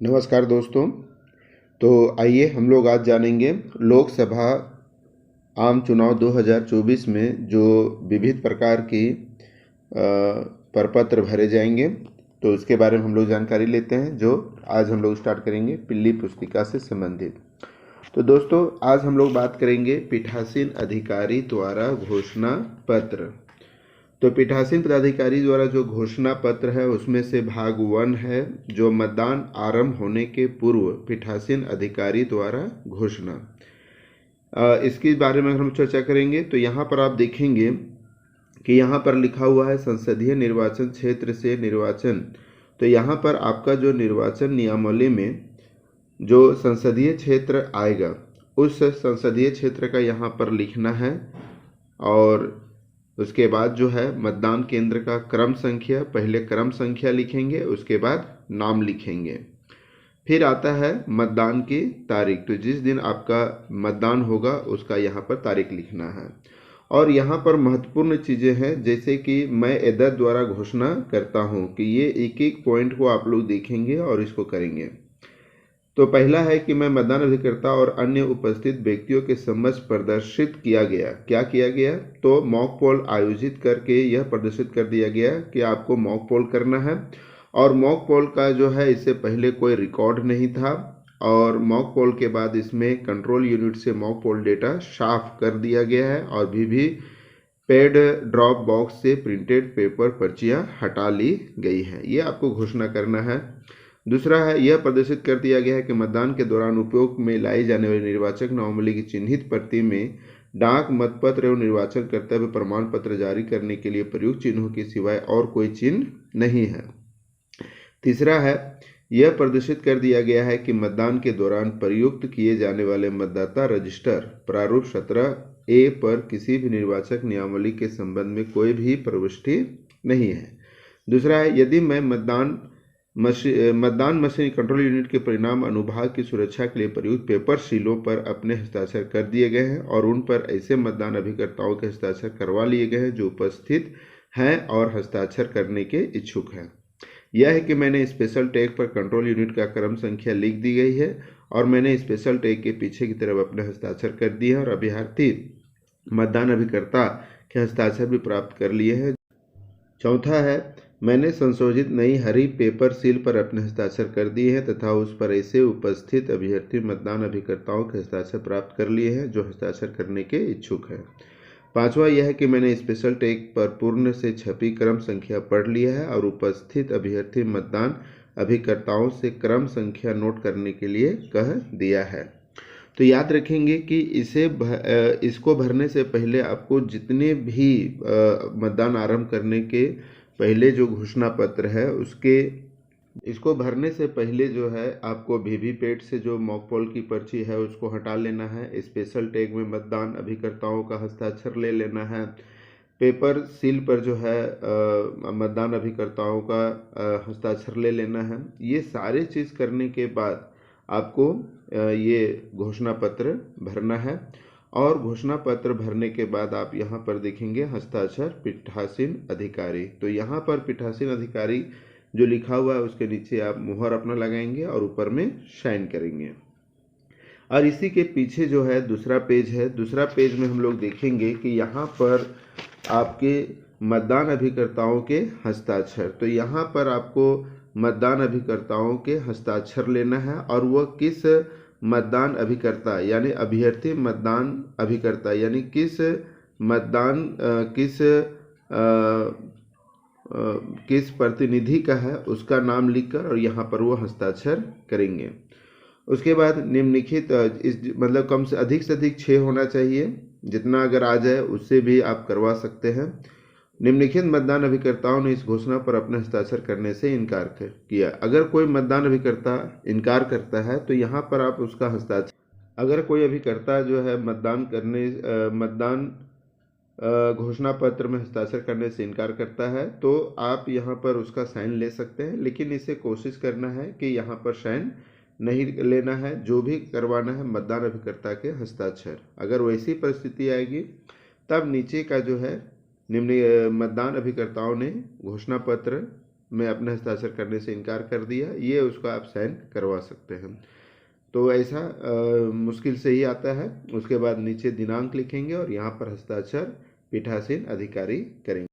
नमस्कार दोस्तों। तो आइए हम लोग आज जानेंगे लोकसभा आम चुनाव 2024 में जो विविध प्रकार की प्रपत्र भरे जाएंगे, तो उसके बारे में हम लोग जानकारी लेते हैं, जो आज हम लोग स्टार्ट करेंगे पिल्ली पुस्तिका से संबंधित। तो दोस्तों, आज हम लोग बात करेंगे पीठासीन अधिकारी द्वारा घोषणा पत्र। तो पीठासीन पदाधिकारी द्वारा जो घोषणा पत्र है उसमें से भाग 1 है, जो मतदान आरंभ होने के पूर्व पीठासीन अधिकारी द्वारा घोषणा। इसके बारे में हम चर्चा करेंगे। तो यहाँ पर आप देखेंगे कि यहाँ पर लिखा हुआ है संसदीय निर्वाचन क्षेत्र से निर्वाचन। तो यहाँ पर आपका जो निर्वाचन नियमावली में जो संसदीय क्षेत्र आएगा उस संसदीय क्षेत्र का यहाँ पर लिखना है, और उसके बाद जो है मतदान केंद्र का क्रम संख्या, पहले क्रम संख्या लिखेंगे, उसके बाद नाम लिखेंगे। फिर आता है मतदान की तारीख। तो जिस दिन आपका मतदान होगा उसका यहाँ पर तारीख लिखना है। और यहाँ पर महत्वपूर्ण चीज़ें हैं, जैसे कि मैं एदर द्वारा घोषणा करता हूँ, कि ये एक एक पॉइंट को आप लोग देखेंगे और इसको करेंगे। तो पहला है कि मैं मतदान अभिकर्ता और अन्य उपस्थित व्यक्तियों के समक्ष प्रदर्शित किया गया। क्या किया गया? तो मॉक पोल आयोजित करके यह प्रदर्शित कर दिया गया कि आपको मॉक पोल करना है। और मॉक पोल का जो है इससे पहले कोई रिकॉर्ड नहीं था, और मॉक पोल के बाद इसमें कंट्रोल यूनिट से मॉक पोल डेटा साफ कर दिया गया है, और भी पेड ड्रॉप बॉक्स से प्रिंटेड पेपर पर्चियाँ हटा ली गई हैं। ये आपको घोषणा करना है। दूसरा है, यह प्रदर्शित कर दिया गया है कि मतदान के दौरान उपयोग में लाई जाने वाली निर्वाचक नामावली की चिन्हित प्रति में डाक मतपत्र एवं निर्वाचन कर्तव्य प्रमाण पत्र जारी करने के लिए प्रयुक्त चिन्हों के सिवाय और कोई चिन्ह नहीं है। तीसरा है, यह प्रदर्शित कर दिया गया है कि मतदान के दौरान प्रयुक्त किए जाने वाले मतदाता रजिस्टर प्रारूप 17A पर किसी भी निर्वाचक नियमावली के संबंध में कोई भी प्रविष्टि नहीं है। दूसरा है, यदि मैं मतदान मशीन कंट्रोल यूनिट के परिणाम अनुभाग की सुरक्षा के लिए प्रयुक्त पेपर सीलों पर अपने हस्ताक्षर कर दिए गए हैं, और उन पर ऐसे मतदान अभिकर्ताओं के हस्ताक्षर करवा लिए गए हैं जो उपस्थित हैं और हस्ताक्षर करने के इच्छुक हैं। यह है कि मैंने स्पेशल टैग पर कंट्रोल यूनिट का क्रम संख्या लिख दी गई है, और मैंने स्पेशल टैग के पीछे की तरफ अपने हस्ताक्षर कर दिए हैं, और अभ्यर्थी मतदान अभिकर्ता के हस्ताक्षर भी प्राप्त कर लिए हैं। चौथा है, मैंने संशोधित नई हरी पेपर सील पर अपने हस्ताक्षर कर दिए हैं तथा उस पर ऐसे उपस्थित अभ्यर्थी मतदान अभिकर्ताओं के हस्ताक्षर प्राप्त कर लिए हैं जो हस्ताक्षर करने के इच्छुक हैं। पांचवा यह है कि मैंने स्पेशल टैग पर पूर्ण से छपी क्रम संख्या पढ़ लिया है और उपस्थित अभ्यर्थी मतदान अभिकर्ताओं से क्रम संख्या नोट करने के लिए कह दिया है। तो याद रखेंगे कि इसको भरने से पहले आपको जितने भी मतदान आरंभ करने के पहले जो घोषणा पत्र है इसको भरने से पहले जो है आपको वीवीपैट से जो मॉक पोल की पर्ची है उसको हटा लेना है। स्पेशल टैग में मतदान अभिकर्ताओं का हस्ताक्षर ले लेना है। पेपर सील पर जो है मतदान अभिकर्ताओं का हस्ताक्षर ले लेना है। ये सारे चीज़ करने के बाद आपको ये घोषणा पत्र भरना है, और घोषणा पत्र भरने के बाद आप यहाँ पर देखेंगे हस्ताक्षर पीठासीन अधिकारी। तो यहाँ पर पीठासीन अधिकारी जो लिखा हुआ है उसके नीचे आप मुहर अपना लगाएंगे और ऊपर में साइन करेंगे। और इसी के पीछे जो है दूसरा पेज है। दूसरा पेज में हम लोग देखेंगे कि यहाँ पर आपके मतदान अभिकर्ताओं के हस्ताक्षर। तो यहाँ पर आपको मतदान अभिकर्ताओं के हस्ताक्षर लेना है, और वह किस मतदान अभिकर्ता यानी अभ्यर्थी मतदान अभिकर्ता यानी किस प्रतिनिधि का है उसका नाम लिखकर और यहाँ पर वो हस्ताक्षर करेंगे। उसके बाद निम्नलिखित मतलब कम से अधिक 6 होना चाहिए, जितना अगर आ जाए उससे भी आप करवा सकते हैं। निम्नलिखित मतदान अभिकर्ताओं ने इस घोषणा पर अपने हस्ताक्षर करने से इनकार किया। अगर कोई मतदान अभिकर्ता इनकार करता है तो यहाँ पर आप उसका हस्ताक्षर, अगर कोई अभिकर्ता जो है मतदान घोषणा पत्र में हस्ताक्षर करने से इनकार करता है तो आप यहाँ पर उसका साइन ले सकते हैं, लेकिन इसे कोशिश करना है कि यहाँ पर साइन नहीं लेना है। जो भी करवाना है मतदान अभिकर्ता के हस्ताक्षर। अगर वैसी परिस्थिति आएगी तब नीचे का जो है निम्न मतदान अभिकर्ताओं ने घोषणा पत्र में अपने हस्ताक्षर करने से इनकार कर दिया, ये उसको आप साइन करवा सकते हैं। तो ऐसा मुश्किल से ही आता है। उसके बाद नीचे दिनांक लिखेंगे और यहाँ पर हस्ताक्षर पीठासीन अधिकारी करेंगे।